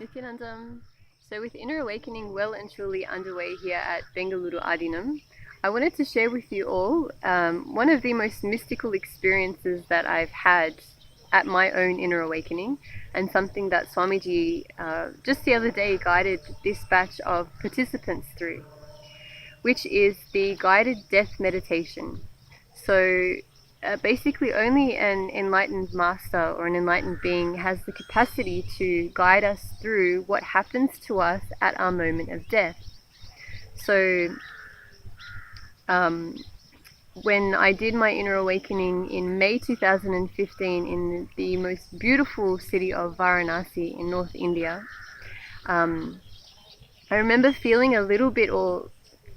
Nithyananda. So with Inner Awakening well and truly underway here at Bengaluru Adinam, I wanted to share with you all one of the most mystical experiences that I've had at my own inner awakening, and something that Swamiji just the other day guided this batch of participants through, which is the guided death meditation. So basically only an enlightened master or an enlightened being has the capacity to guide us through what happens to us at our moment of death. So when I did my inner awakening in May 2015 in the most beautiful city of Varanasi in North India, I remember feeling a little bit, or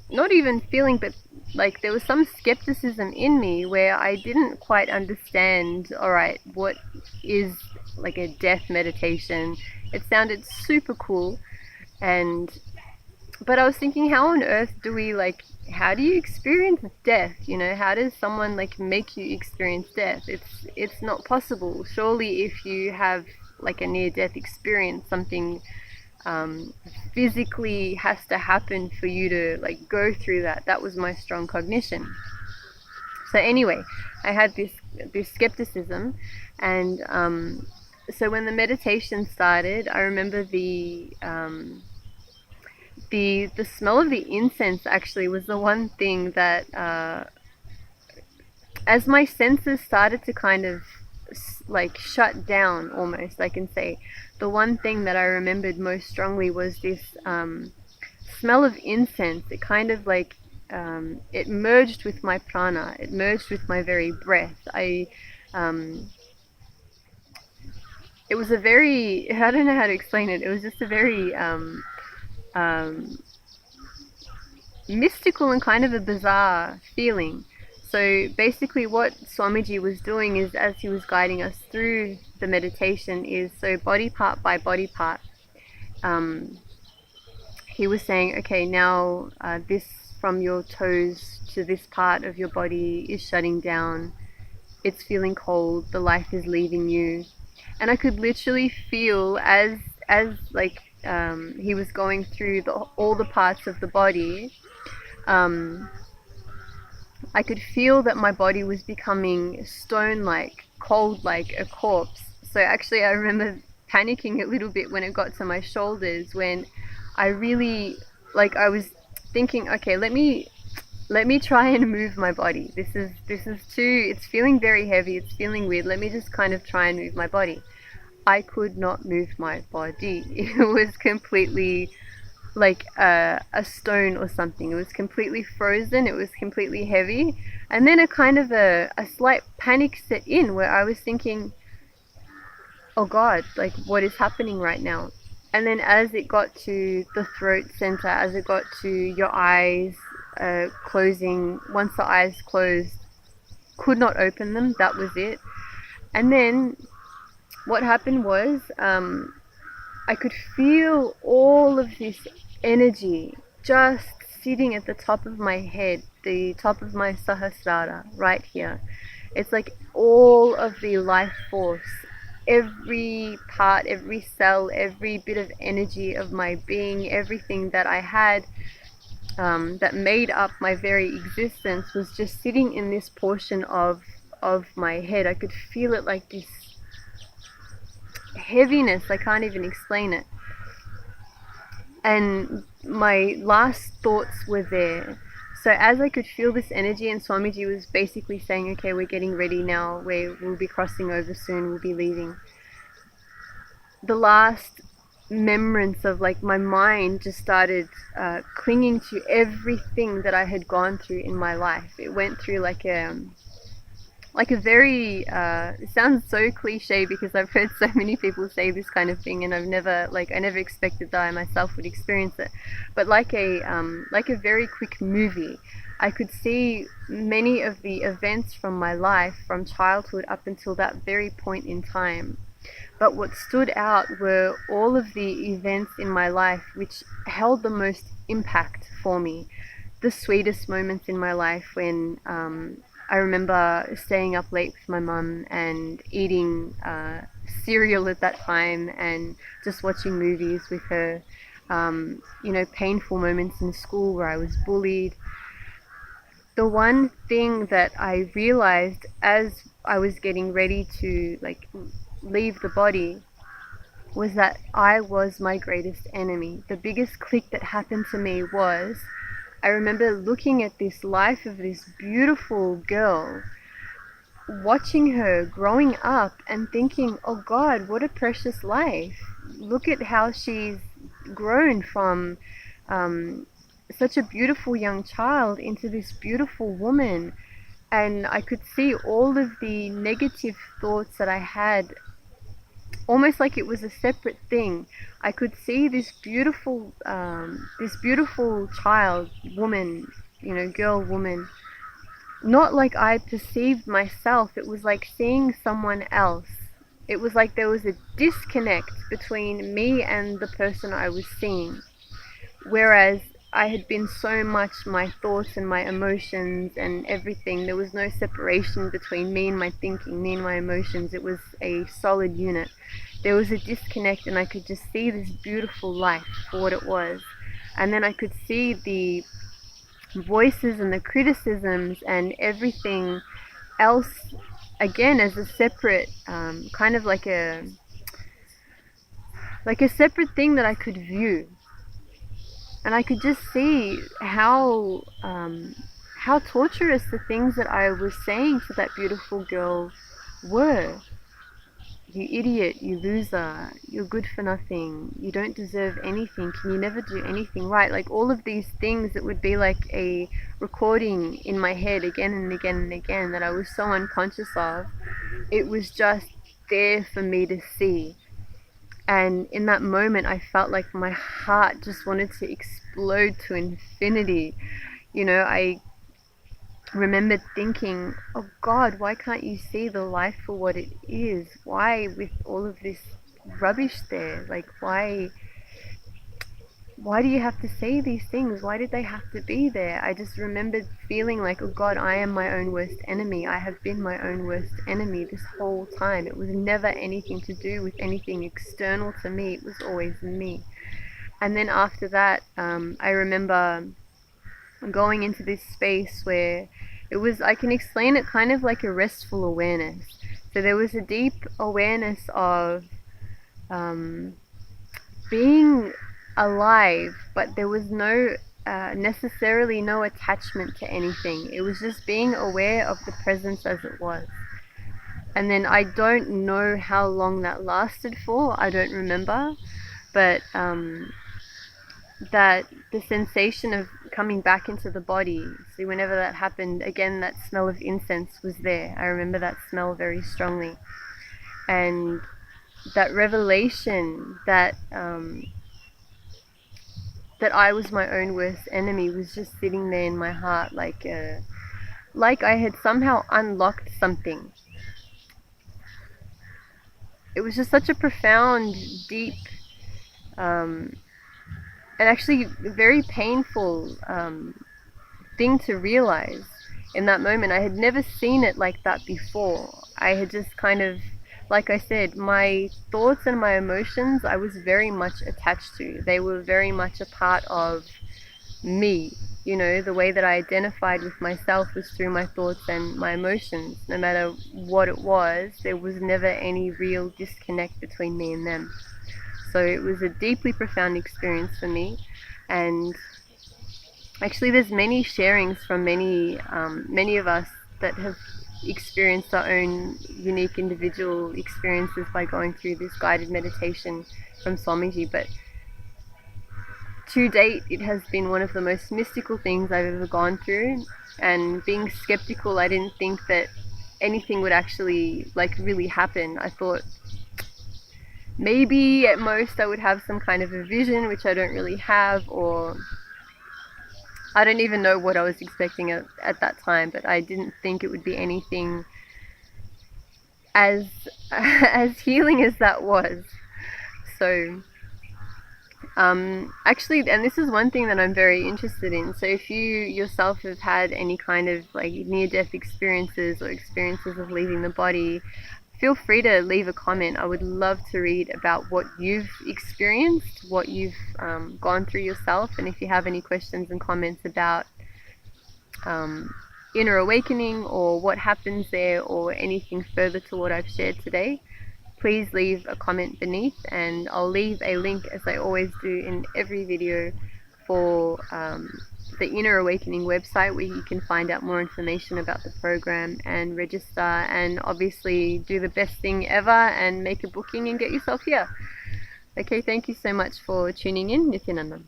not even feeling, but like there was some skepticism in me where I didn't quite understand, all right, what is like a death meditation? It sounded super cool, but I was thinking, how on earth do we how do you experience death? How does someone make you experience death? It's not possible. Surely if you have like a near-death experience, something physically has to happen for you to go through that. That was my strong cognition. So anyway, I had this skepticism, and so when the meditation started, I remember the smell of the incense actually was the one thing that as my senses started to kind of shut down, almost, I can say, the one thing that I remembered most strongly was this smell of incense. It kind of it merged with my prana, it merged with my very breath. It was a very, I don't know how to explain it, it was just a very mystical and kind of a bizarre feeling. So basically what Swamiji was doing is, as he was guiding us through the meditation, is so body part by body part, he was saying, okay, now this from your toes to this part of your body is shutting down, it's feeling cold, the life is leaving you. And I could literally feel as he was going through all the parts of the body, I could feel that my body was becoming stone-like, cold like a corpse. So actually I remember panicking a little bit when it got to my shoulders, when I really, I was thinking, okay, let me try and move my body. This is it's feeling very heavy, it's feeling weird, let me just kind of try and move my body. I could not move my body. It was completely like a stone or something. It was completely frozen, it was completely heavy. And then a kind of a slight panic set in, where I was thinking, oh God, what is happening right now? And then as it got to the throat center, as it got to your eyes closing, once the eyes closed, could not open them, that was it. And then what happened was, I could feel all of this energy just sitting at the top of my head, the top of my sahasrara, right here. It's like all of the life force, every part, every cell, every bit of energy of my being, everything that I had that made up my very existence was just sitting in this portion of my head. I could feel it like this heaviness, I can't even explain it. And my last thoughts were there. So as I could feel this energy, and Swamiji was basically saying, okay, we're getting ready now, we'll be crossing over soon, we'll be leaving. The last remembrance of my mind just started clinging to everything that I had gone through in my life. It went through like a very, it sounds so cliche because I've heard so many people say this kind of thing, and I never expected that I myself would experience it. But like a very quick movie, I could see many of the events from my life, from childhood up until that very point in time. But what stood out were all of the events in my life which held the most impact for me. The sweetest moments in my life, when I remember staying up late with my mum and eating cereal at that time and just watching movies with her. Painful moments in school where I was bullied. The one thing that I realized as I was getting ready to leave the body was that I was my greatest enemy. The biggest click that happened to me was I remember looking at this life of this beautiful girl, watching her growing up and thinking, oh God, what a precious life. Look at how she's grown from such a beautiful young child into this beautiful woman. And I could see all of the negative thoughts that I had almost like it was a separate thing. I could see this beautiful child, woman, girl, woman, not like I perceived myself. It was like seeing someone else. It was like there was a disconnect between me and the person I was seeing. Whereas I had been so much my thoughts and my emotions and everything. There was no separation between me and my thinking, me and my emotions. It was a solid unit. There was a disconnect, and I could just see this beautiful life for what it was. And then I could see the voices and the criticisms and everything else again as a separate kind of like a separate thing that I could view. And I could just see how torturous the things that I was saying to that beautiful girl were. You idiot, you loser, you're good for nothing, you don't deserve anything, can you never do anything right? Like all of these things that would be like a recording in my head again and again and again that I was so unconscious of. It was just there for me to see. And in that moment, I felt like my heart just wanted to explode to infinity. I remembered thinking, oh God, why can't you see the life for what it is? Why with all of this rubbish there? Like, why do you have to say these things? Why did they have to be there? I just remembered feeling like, oh God, I am my own worst enemy. I have been my own worst enemy this whole time. It was never anything to do with anything external to me. It was always me. And then after that, I remember going into this space where it was, I can explain it kind of like a restful awareness. So there was a deep awareness of being alive, but there was necessarily no attachment to anything. It was just being aware of the presence as it was. And then I don't know how long that lasted for. I don't remember, but that the sensation of coming back into the body. So whenever that happened, again, that smell of incense was there. I remember that smell very strongly. And that revelation that that I was my own worst enemy was just sitting there in my heart, like I had somehow unlocked something. It was just such a profound, deep, and actually very painful thing to realize in that moment. I had never seen it like that before. I had just kind of, like I said, my thoughts and my emotions, I was very much attached to. They were very much a part of me. The way that I identified with myself was through my thoughts and my emotions. No matter what it was, there was never any real disconnect between me and them. So it was a deeply profound experience for me. And actually there's many sharings from many of us that have experienced our own unique individual experiences by going through this guided meditation from Swamiji. But to date, it has been one of the most mystical things I've ever gone through. And being skeptical, I didn't think that anything would actually really happen. I thought maybe at most I would have some kind of a vision, which I don't really have, or I don't even know what I was expecting at that time, but I didn't think it would be anything as healing as that was. So actually, and this is one thing that I'm very interested in. So if you yourself have had any kind of near-death experiences or experiences of leaving the body, feel free to leave a comment. I would love to read about what you've experienced, what you've gone through yourself, and if you have any questions and comments about inner awakening or what happens there or anything further to what I've shared today, please leave a comment beneath, and I'll leave a link, as I always do in every video, for the Inner Awakening website, where you can find out more information about the program and register, and obviously do the best thing ever and make a booking and get yourself here. Okay, thank you so much for tuning in. Nithyananda.